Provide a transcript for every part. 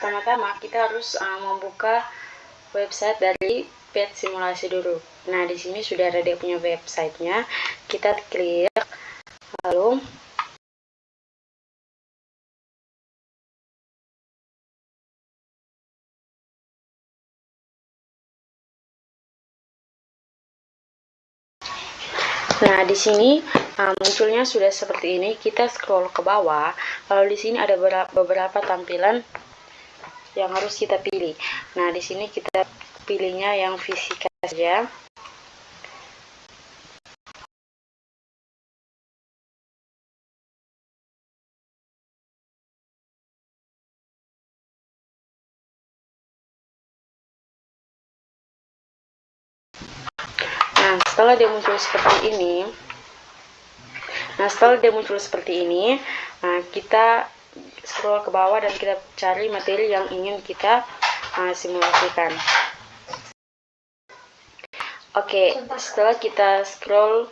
pertama-tama kita harus membuka website dari PET simulasi dulu. Nah, di sini sudah ada dia punya websitenya. Kita klik, lalu nah, di sini munculnya sudah seperti ini. Kita scroll ke bawah. Lalu di sini ada beberapa tampilan yang harus kita pilih. Nah, di sini kita pilihnya yang fisika saja. Nah, setelah dia muncul seperti ini, kita scroll ke bawah dan kita cari materi yang ingin kita simulasikan. Oke, setelah kita scroll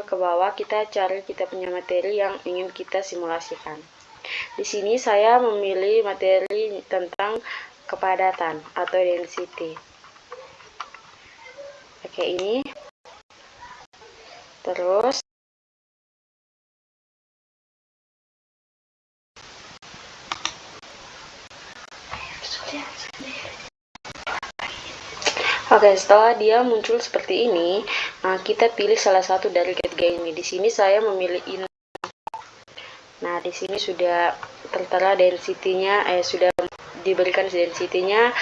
ke bawah, kita cari kita punya materi yang ingin kita simulasikan. Di sini saya memilih materi tentang kepadatan atau density. Oke, ini. Terus setelah dia muncul seperti ini, kita pilih salah satu dari ketiga ini. Di sini saya memilih ini. Nah, di sini sudah tertera density-nya, sudah diberikan density-nya,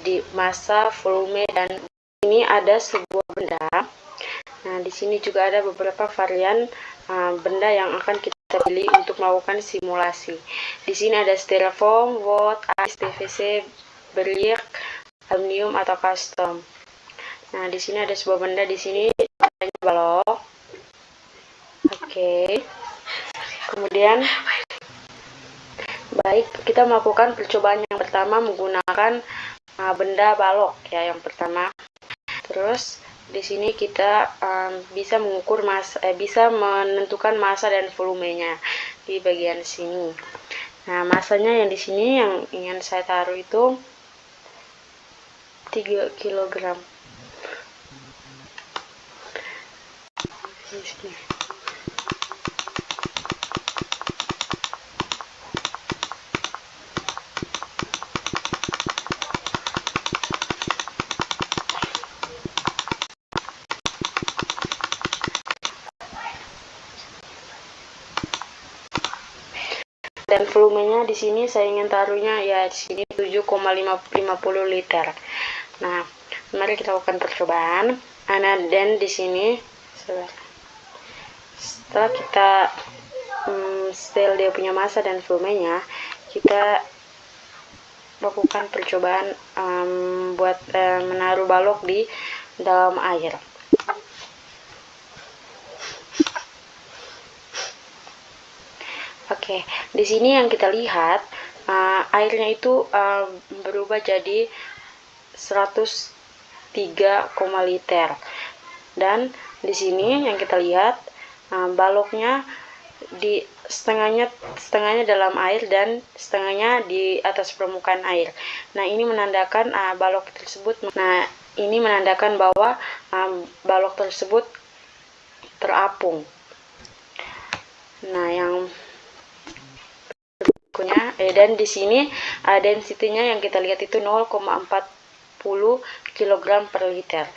di massa, volume, dan ini ada sebuah benda. Nah, di sini juga ada beberapa varian benda yang akan kita pilih untuk melakukan simulasi. Di sini ada styrofoam, wood, ice, PVC, berliak, aluminium atau custom. Nah, di sini ada sebuah benda, di sini balok. Oke. Kemudian kita melakukan percobaan yang pertama menggunakan benda balok ya, yang pertama. Terus di sini kita bisa mengukur bisa menentukan massa dan volumenya di bagian sini. Nah, massanya yang di sini yang ingin saya taruh itu 3 kg. Dan volumenya di sini saya ingin taruhnya ya di sini 7,50 liter. Nah, mari kita lakukan percobaan. Dan di sini setelah kita setel dia punya massa dan volumenya, kita lakukan percobaan buat menaruh balok di dalam air. Oke, di sini yang kita lihat airnya itu berubah jadi 103, liter. Dan di sini yang kita lihat baloknya di setengahnya dalam air dan setengahnya di atas permukaan air. Nah, ini menandakan balok tersebut. Nah, ini menandakan bahwa balok tersebut terapung. Nah, yang berikutnya dan di sini density-nya yang kita lihat itu 0,40 kg per liter.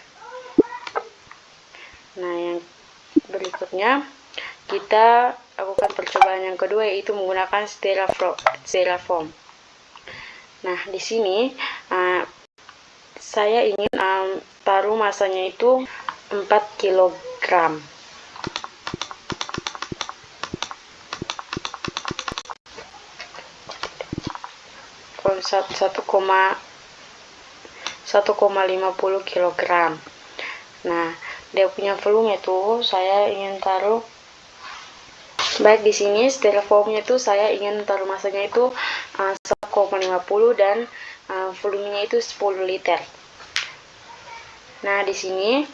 Nah, yang berikutnya kita lakukan percobaan yang kedua, yaitu menggunakan styrofoam. Nah, di sini saya ingin taruh massanya itu 4 kg. 1,50 kg. Nah, dia punya volume itu saya ingin taruh di sini styrofoamnya itu saya ingin taruh massanya itu 1,50 dan volumenya itu 10 liter. Nah, di sini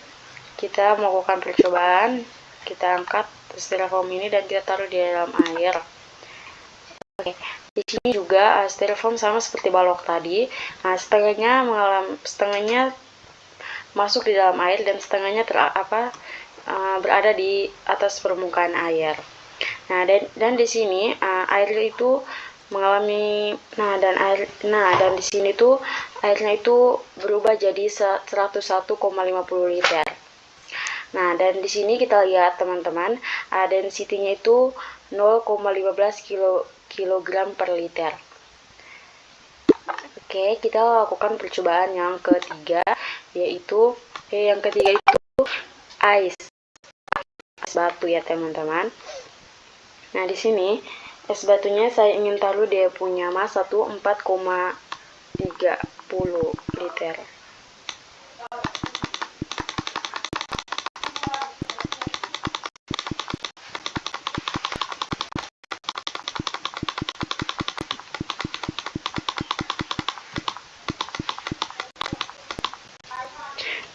kita melakukan percobaan, kita angkat styrofoam ini dan kita taruh di dalam air. Oke. Di sini juga styrofoam sama seperti balok tadi. Nah, setengahnya masuk di dalam air dan setengahnya berada di atas permukaan air. Nah, dan di sini air itu mengalami dan di sini tuh airnya itu berubah jadi 101,50 liter. Nah, dan di sini kita lihat teman-teman, density-nya itu 0,15 kilogram per liter. Oke, kita lakukan percobaan yang ketiga, yaitu ice batu ya teman-teman. Nah, di sini es batunya saya ingin taruh dia punya massa tuh 4,30 liter.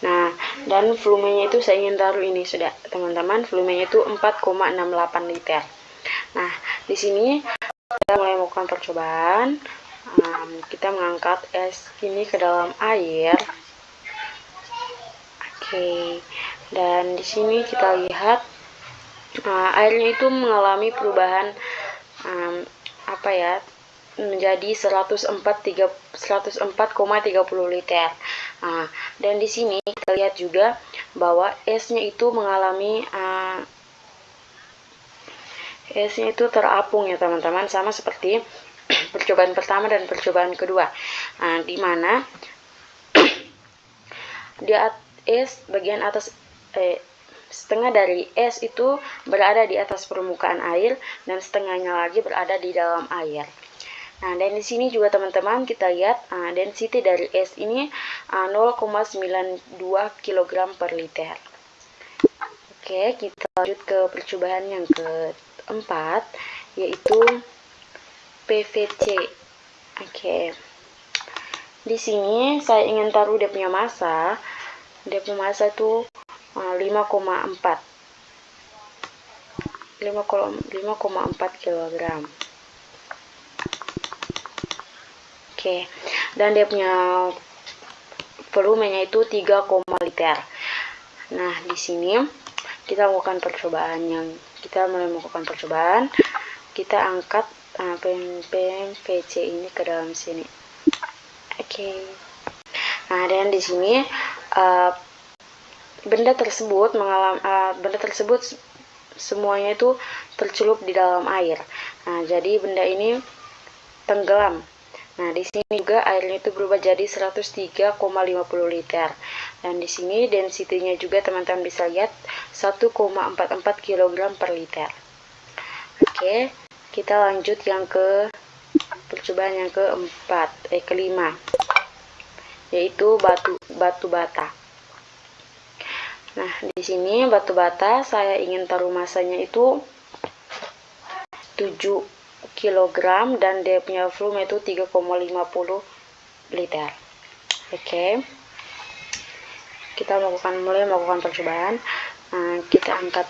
Nah, dan volumenya itu saya ingin taruh ini sudah teman-teman, volumenya itu 4,68 liter. Nah, di sini kita mulai melakukan percobaan. Kita mengangkat es ini ke dalam air. Oke, dan di sini kita lihat airnya itu mengalami perubahan menjadi 104,30 liter. Dan di sini kita lihat juga bahwa esnya itu mengalami esnya itu terapung ya teman-teman, sama seperti percobaan pertama dan percobaan kedua, di mana bagian atas setengah dari es itu berada di atas permukaan air dan setengahnya lagi berada di dalam air. Nah, dan di sini juga teman-teman kita lihat density dari es ini 0,92 kg per liter. Oke, kita lanjut ke percobaan yang keempat, yaitu PVC. Oke. Di sini saya ingin taruh dia punya massa. Dia punya massa itu 5,4 kg. Oke. Dan dia punya volumenya itu 3, liter. Nah, di sini kita melakukan percobaan. Kita angkat PVC ini ke dalam sini. Oke. Nah, dan di sini benda tersebut semuanya itu tercelup di dalam air. Nah, jadi benda ini tenggelam. Nah, di sini juga airnya itu berubah jadi 103,50 liter. Dan di sini density-nya juga teman-teman bisa lihat 1,44 kg per liter. Oke, kita lanjut yang ke percobaan yang kelima, yaitu batu bata. Nah, di sini batu bata saya ingin taruh massanya itu 7 kg dan dia punya volume itu 3,50 liter. Oke. Kita mulai melakukan percobaan. Kita angkat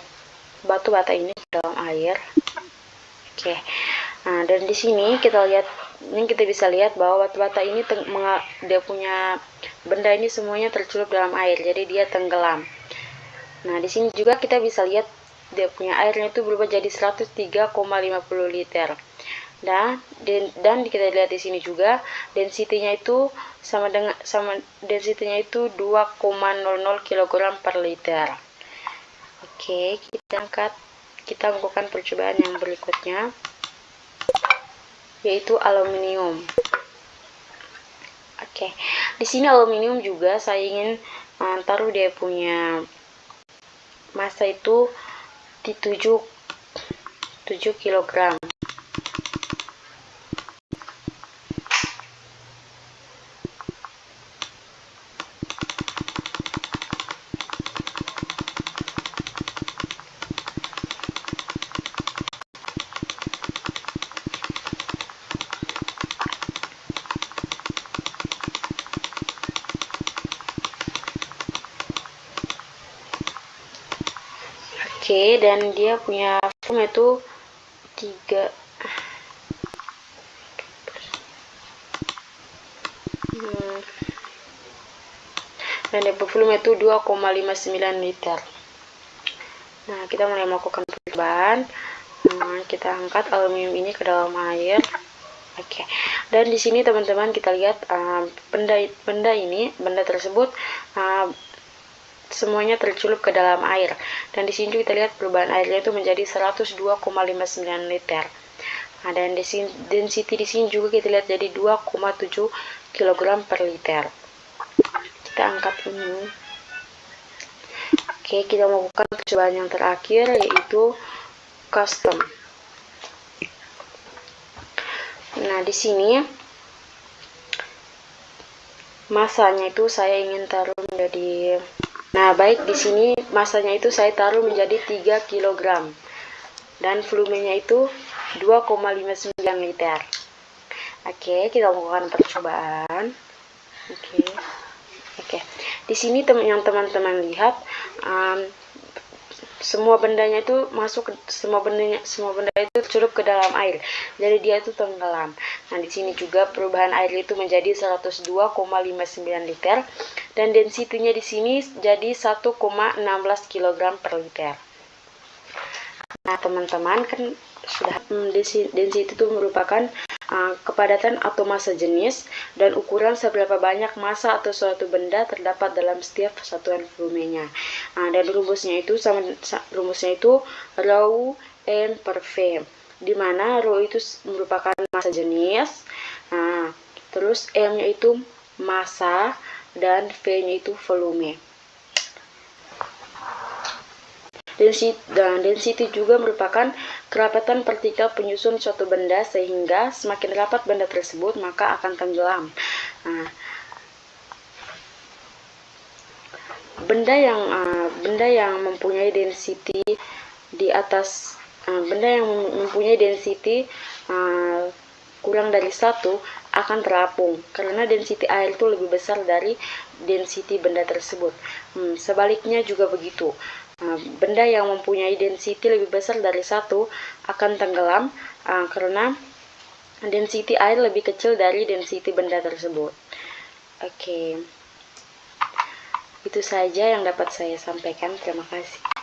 batu bata ini ke dalam air. Oke. Nah, dan di sini kita bisa lihat bahwa batu bata ini dia punya benda ini semuanya tercelup dalam air, jadi dia tenggelam. Nah, di sini juga kita bisa lihat dia punya airnya itu berubah jadi 103,50 liter. Dan kita lihat di sini juga density-nya itu sama density-nya itu 2,00 kg per liter. Oke, kita lakukan percobaan yang berikutnya, yaitu aluminium. Oke, di sini aluminium juga saya ingin taruh dia punya massa itu di 7 kg. Oke, dan dia punya volume itu 3 dan volume itu 2,59 liter. Nah, kita mulai melakukan percobaan. Kita angkat aluminium ini ke dalam air. Oke. Dan di sini teman-teman kita lihat benda tersebut semuanya tercelup ke dalam air. Dan di sini kita lihat perubahan airnya itu menjadi 102,59 liter. Nah, dan density di sini juga kita lihat jadi 2,7 kg per liter. Kita angkat ini. Oke, kita melakukan percobaan yang terakhir, yaitu custom. Nah, di sini masanya itu saya ingin taruh menjadi, di sini masanya itu saya taruh menjadi 3 kg dan volumenya itu 2,59 liter. Oke, kita melakukan percobaan. Oke. Di sini yang teman-teman lihat, semua bendanya itu semua benda itu tercelup ke dalam air. Jadi dia itu tenggelam. Nah, di sini juga perubahan air itu menjadi 102,59 liter dan density-nya di sini jadi 1,16 kg per liter. Nah, teman-teman kan sudah density itu merupakan kepadatan atau massa jenis dan ukuran seberapa banyak massa atau suatu benda terdapat dalam setiap satuan volumenya. Dan rumusnya itu rho M per V, di mana rho itu merupakan massa jenis, terus M-nya itu massa dan V-nya itu volume. Density juga merupakan kerapatan partikel penyusun suatu benda, sehingga semakin rapat benda tersebut maka akan tenggelam. Benda yang mempunyai density di atas kurang dari 1 akan terapung karena density air itu lebih besar dari density benda tersebut. Sebaliknya juga begitu. Benda yang mempunyai density lebih besar dari 1 akan tenggelam karena density air lebih kecil dari density benda tersebut. Oke. Itu saja yang dapat saya sampaikan. Terima kasih.